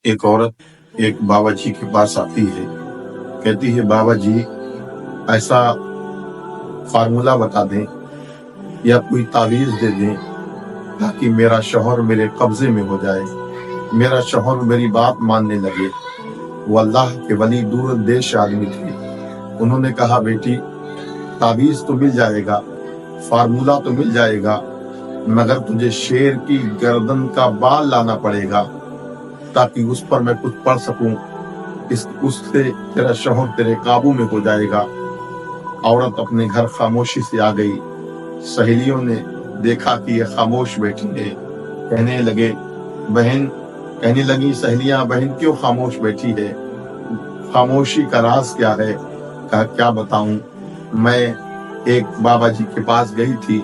एक औरत एक बाबा जी के पास आती है, कहती है बाबा जी ऐसा फार्मूला बता दें या कोई तावीज दे दें ताकि मेरा शौहर मेरे कब्जे में हो जाए, मेरा शौहर मेरी बात मानने लगे। वो अल्लाह के वली दूर देश आदमी थे। उन्होंने कहा बेटी तावीज तो मिल जाएगा, फार्मूला तो मिल जाएगा, मगर तुझे शेर की गर्दन का बाल लाना पड़ेगा ताकि उस पर मैं कुछ पढ़ सकूं, उससे तेरा शौहर तेरे काबू में हो जाएगा। औरत अपने घर खामोशी से आ गई। सहेलियों ने देखा कि ये खामोश बैठी है, कहने लगी सहेलियां बहन क्यों खामोश बैठी है, खामोशी का राज क्या है? कहा क्या बताऊं, मैं एक बाबा जी के पास गई थी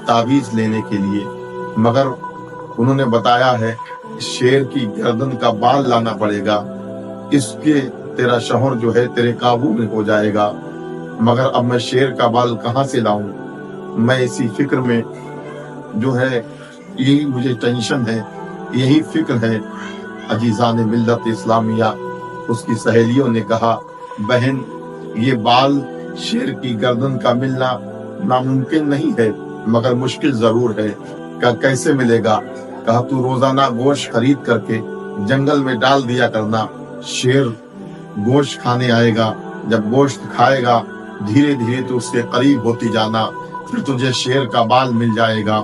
तावीज लेने के लिए, मगर उन्होंने बताया है शेर की गर्दन का बाल लाना पड़ेगा, इसके तेरा शौहर जो है तेरे काबू में हो जाएगा, मगर अब मैं शेर का बाल कहाँ से लाऊं? मैं इसी फिक्र में जो है, यही मुझे टेंशन है, यही फिक्र है। अजीजान मिल्लत इस्लामिया, उसकी सहेलियों ने कहा बहन ये बाल शेर की गर्दन का मिलना नामुमकिन नहीं है, मगर मुश्किल जरूर है। कहा कैसे मिलेगा? कहा तू रोजाना गोश्त खरीद करके जंगल में डाल दिया करना, शेर गोश्त खाने आएगा, जब गोश्त खाएगा धीरे धीरे तो उसके करीब होती जाना, फिर तुझे शेर का बाल मिल जाएगा।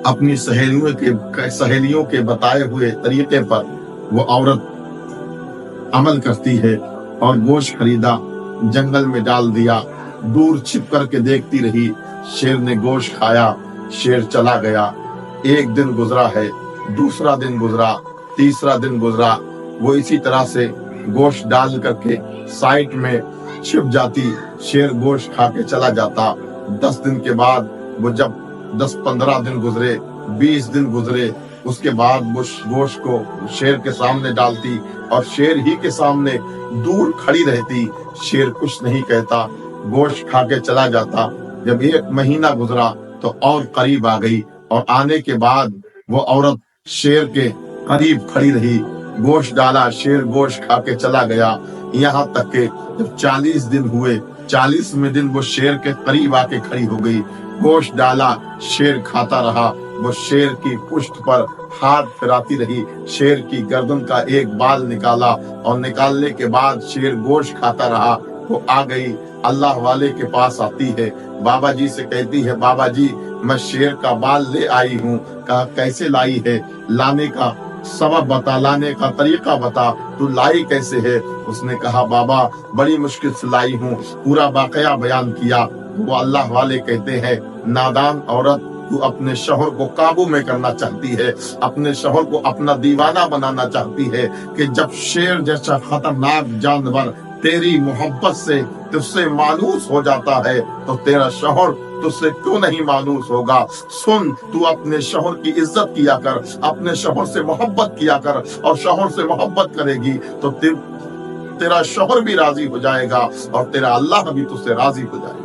अपनी सहेलियों के बताए हुए तरीके पर वो औरत अमल करती है और गोश्त खरीदा, जंगल में डाल दिया, दूर छिप करके देखती रही, शेर ने गोश्त खाया, शेर चला गया। एक दिन गुजरा है, दूसरा दिन गुजरा, तीसरा दिन गुजरा, वो इसी तरह से गोश्त डाल करके साइड में छिप जाती, शेर गोश्त खा के चला जाता। 10 दिन के बाद वो जब 10-15 दिन गुजरे, 20 दिन गुजरे, उसके बाद वो गोश्त को शेर के सामने डालती और शेर ही के सामने दूर खड़ी रहती, शेर कुछ नहीं कहता, गोश्त खा के चला जाता। जब 1 महीना गुजरा तो और करीब आ गई और आने के बाद वो औरत शेर के करीब खड़ी रही, गोश्त डाला, शेर गोश्त खा के चला गया। यहाँ तक के जब 40 दिन हुए, 40वें दिन वो शेर के करीब आके खड़ी हो गई, गोश्त डाला, शेर खाता रहा, वो शेर की पुष्ट पर हाथ फिराती रही, शेर की गर्दन का एक बाल निकाला और निकालने के बाद शेर गोश्त खाता रहा। वो आ गई, अल्लाह वाले के पास आती है, बाबा जी से कहती है बाबा जी मैं शेर का बाल ले आई हूँ। कहा कैसे लाई है, लाने का सबब बता, लाने का तरीका बता, तू लाई कैसे है? उसने कहा बाबा बड़ी मुश्किल से लाई हूँ, पूरा वाकया बयान किया। वो अल्लाह वाले कहते हैं नादान औरत, तू अपने शौहर को काबू में करना चाहती है, अपने शौहर को अपना दीवाना बनाना चाहती है कि जब शेर जैसा खतरनाक जानवर तेरी मोहब्बत से तुझसे मानूस हो जाता है तो तेरा शौहर तुझसे क्यों नहीं मानूस होगा? सुन, तू अपने शौहर की इज्जत किया कर, अपने शौहर से मोहब्बत किया कर, और शौहर से मोहब्बत करेगी तो तेरा शौहर भी राजी हो जाएगा और तेरा अल्लाह भी तुझसे राजी हो जाएगा।